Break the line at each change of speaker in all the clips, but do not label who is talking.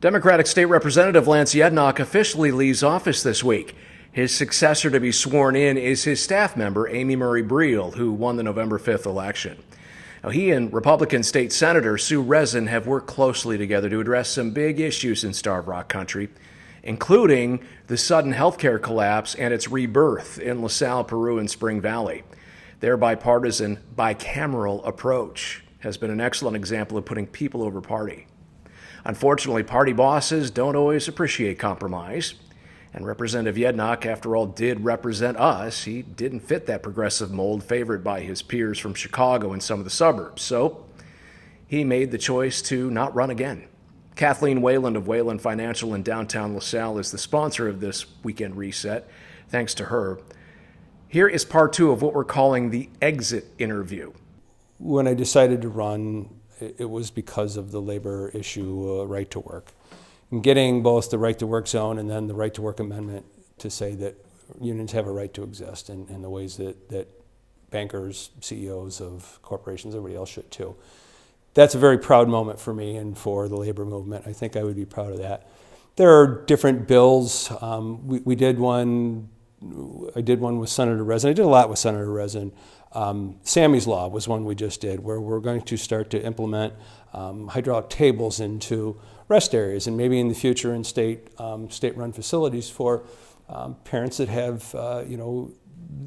Democratic State Representative Lance Yednock officially leaves office this week. His successor to be sworn in is his staff member, Amy Murray Briel, who won the November 5th election. Now, he and Republican State Senator Sue Rezin have worked closely together to address some big issues in Starved Rock country, including the sudden healthcare collapse and its rebirth in LaSalle, Peru, and Spring Valley. Their bipartisan, bicameral approach has been an excellent example of putting people over party. Unfortunately, party bosses don't always appreciate compromise. And Representative Yednock, after all, did represent us. He didn't fit that progressive mold favored by his peers from Chicago and some of the suburbs. So he made the choice to not run again. Kathleen Wayland of Wayland Financial in downtown LaSalle is the sponsor of this weekend reset. Thanks to her. Here is part two of what we're calling the exit interview.
When I decided to run, it was because of the labor issue, right to work. And getting both the right to work zone and then the right to work amendment to say that unions have a right to exist in the ways that bankers, CEOs of corporations, everybody else should too. That's a very proud moment for me and for the labor movement. I think I would be proud of that. There are different bills. We did one. I did one with Senator Rezin. I did a lot with Senator Rezin. Sammy's Law was one we just did, where we're going to start to implement hydraulic tables into rest areas, and maybe in the future in state-run facilities for parents that have,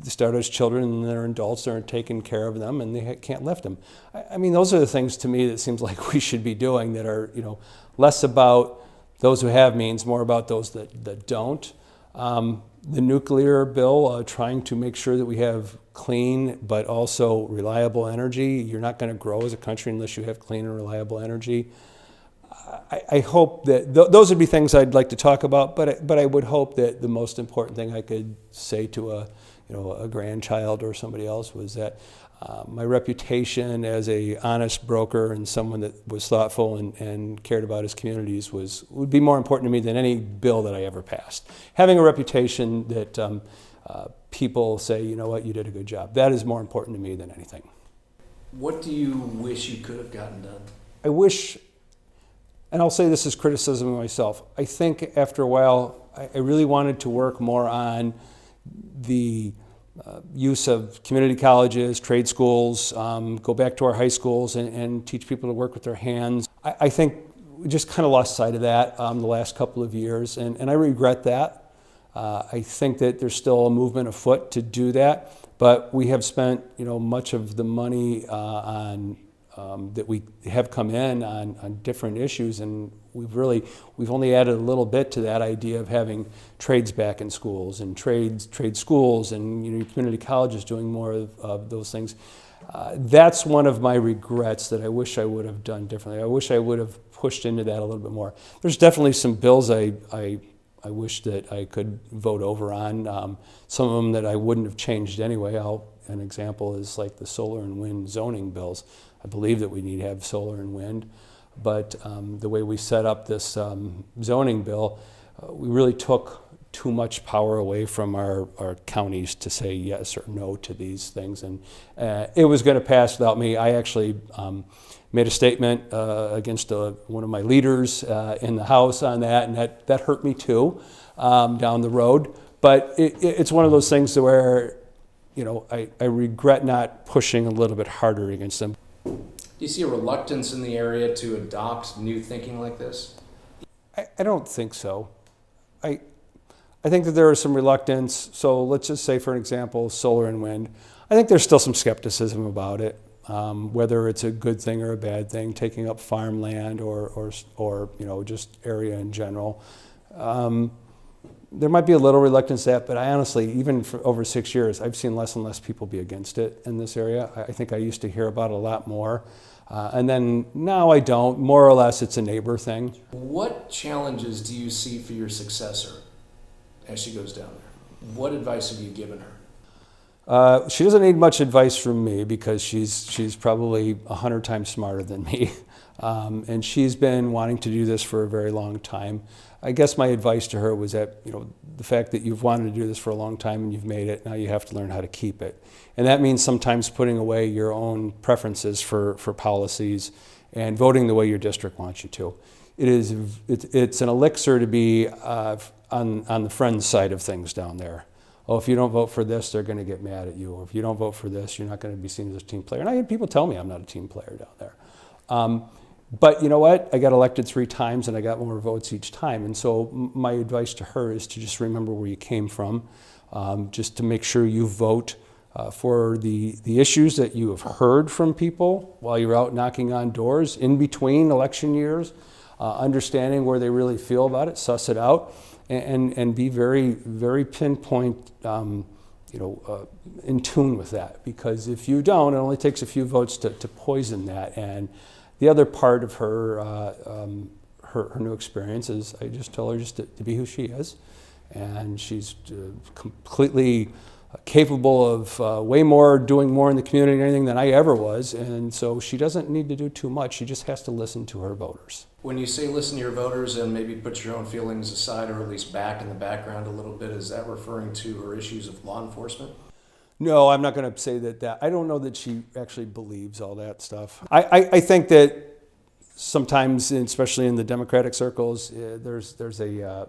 start as children and they're adults, they're taking care of them, and they can't lift them. I mean, those are the things to me that seems like we should be doing that are, less about those who have means, more about those that don't. The nuclear bill, trying to make sure that we have clean but also reliable energy. You're not going to grow as a country unless you have clean and reliable energy. I hope that those would be things I'd like to talk about, but I would hope that the most important thing I could say to a grandchild or somebody else was that my reputation as a honest broker and someone that was thoughtful and cared about his communities would be more important to me than any bill that I ever passed. Having a reputation that people say, you know what, you did a good job. That is more important to me than anything.
What do you wish you could have gotten done?
I wish, and I'll say this as criticism of myself, I think after a while I really wanted to work more on the use of community colleges, trade schools, go back to our high schools and teach people to work with their hands. I think we just kind of lost sight of that the last couple of years, and I regret that. I think that there's still a movement afoot to do that, but we have spent much of the money on that we have come in on different issues, and we've only added a little bit to that idea of having trades back in schools and trade schools and community colleges doing more of those things. That's one of my regrets that I wish I would have done differently. I wish I would have pushed into that a little bit more. There's definitely some bills I wish that I could vote over on. Some of them that I wouldn't have changed anyway. An example is like the solar and wind zoning bills. I believe that we need to have solar and wind, but the way we set up this zoning bill, we really took too much power away from our counties to say yes or no to these things, and it was going to pass without me. I actually made a statement against one of my leaders in the House on that, and that hurt me too down the road. But it's one of those things where I regret not pushing a little bit harder against them.
Do you see a reluctance in the area to adopt new thinking like this?
I don't think so. I think that there is some reluctance. So let's just say, for example, solar and wind. I think there's still some skepticism about it, whether it's a good thing or a bad thing, taking up farmland or just area in general. There might be a little reluctance to that, but I honestly, even for over 6 years, I've seen less and less people be against it in this area. I think I used to hear about it a lot more. And then now I don't. More or less, it's a neighbor thing.
What challenges do you see for your successor as she goes down there? What advice have you given her?
She doesn't need much advice from me because she's probably 100 times smarter than me. And she's been wanting to do this for a very long time. I guess my advice to her was that, the fact that you've wanted to do this for a long time and you've made it, now you have to learn how to keep it. And that means sometimes putting away your own preferences for policies and voting the way your district wants you to. it's an elixir to be on the friends side of things down there. Oh, if you don't vote for this, they're going to get mad at you. Or if you don't vote for this, you're not going to be seen as a team player. And I had people tell me I'm not a team player down there. But you know what? I got elected 3 times and I got more votes each time. And so my advice to her is to just remember where you came from, just to make sure you vote for the issues that you have heard from people while you're out knocking on doors in between election years, understanding where they really feel about it, suss it out, and be very, very pinpoint, in tune with that. Because if you don't, it only takes a few votes to poison that. And the other part of her new experience is I just tell her just to be who she is, and she's completely capable of doing more in the community than anything than I ever was, and so she doesn't need to do too much. She just has to listen to her voters.
When you say listen to your voters and maybe put your own feelings aside or at least back in the background a little bit, is that referring to her issues of law enforcement? No,
I'm not going to say that. I don't know that she actually believes all that stuff. I think that sometimes, especially in the Democratic circles, there's a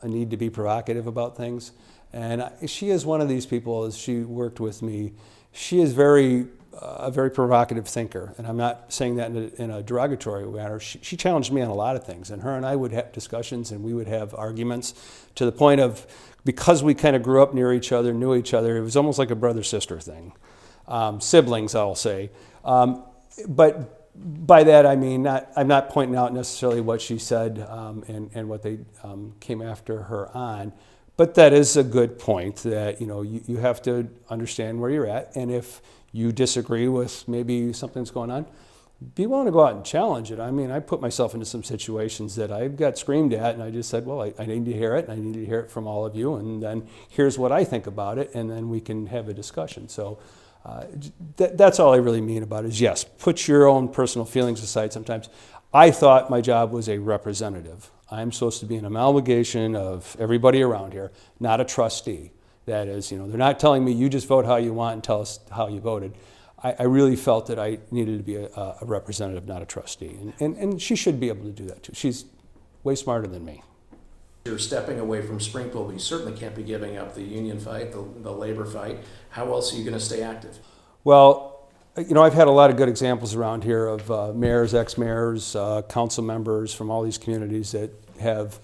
need to be provocative about things. And she is one of these people, as she worked with me, she is a very provocative thinker. And I'm not saying that in a derogatory manner. She challenged me on a lot of things. And her and I would have discussions and we would have arguments to the point of, because we kind of grew up near each other, knew each other, it was almost like a brother-sister thing. Siblings, I'll say. But by that I mean, I'm not pointing out necessarily what she said and what they came after her on. But that is a good point that, you have to understand where you're at. And if you disagree with maybe something's going on, be willing to go out and challenge it. I mean, I put myself into some situations that I got screamed at, and I just said, well, I need to hear it, and I need to hear it from all of you, and then here's what I think about it, and then we can have a discussion. So that's all I really mean about it is, yes, put your own personal feelings aside sometimes. I thought my job was a representative. I'm supposed to be an amalgamation of everybody around here, not a trustee. That is, they're not telling me you just vote how you want and tell us how you voted. I really felt that I needed to be a representative, not a trustee. And she should be able to do that too. She's way smarter than me.
You're stepping away from Springfield, but you certainly can't be giving up the union fight, the labor fight. How else are you going to stay active?
Well, I've had a lot of good examples around here of mayors, ex-mayors, council members from all these communities that have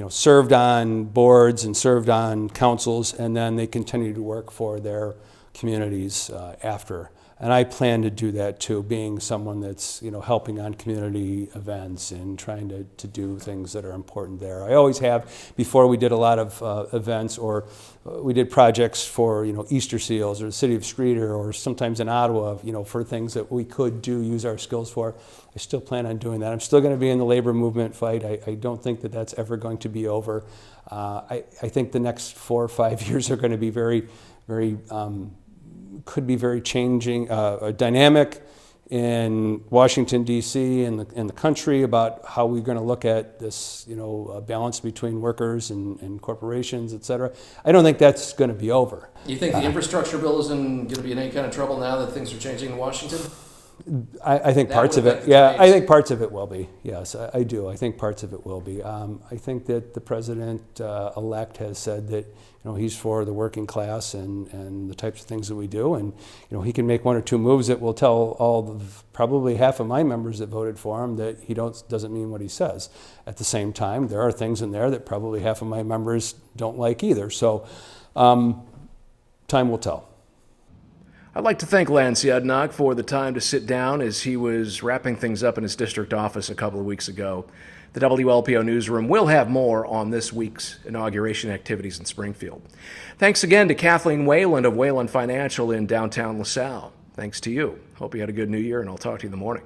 served on boards and served on councils, and then they continue to work for their communities after. And I plan to do that too, being someone that's helping on community events and trying to do things that are important there. I always have, before we did a lot of events, or we did projects for Easter Seals or the city of Streator, or sometimes in Ottawa, for things that we could use our skills for. I still plan on doing that. I'm still going to be in the labor movement fight. I don't think that that's ever going to be over. I think the next 4 or 5 years are going to be very, very could be very changing, dynamic in Washington, D.C. and the country about how we're going to look at this, balance between workers and corporations, et cetera. I don't think that's going to be over.
You think the infrastructure bill isn't going to be in any kind of trouble now that things are changing in Washington?
I think parts of it, yeah, I think parts of it will be. Yes, I do. I think parts of it will be. I think that the president-elect has said that he's for the working class and the types of things that we do, and he can make 1 or 2 moves that will tell probably half of my members that voted for him that he doesn't mean what he says. At the same time, there are things in there that probably half of my members don't like either. So, time will tell.
I'd like to thank Lance Yednock for the time to sit down as he was wrapping things up in his district office a couple of weeks ago. The WLPO Newsroom will have more on this week's inauguration activities in Springfield. Thanks again to Kathleen Wayland of Wayland Financial in downtown LaSalle. Thanks to you. Hope you had a good New Year, and I'll talk to you in the morning.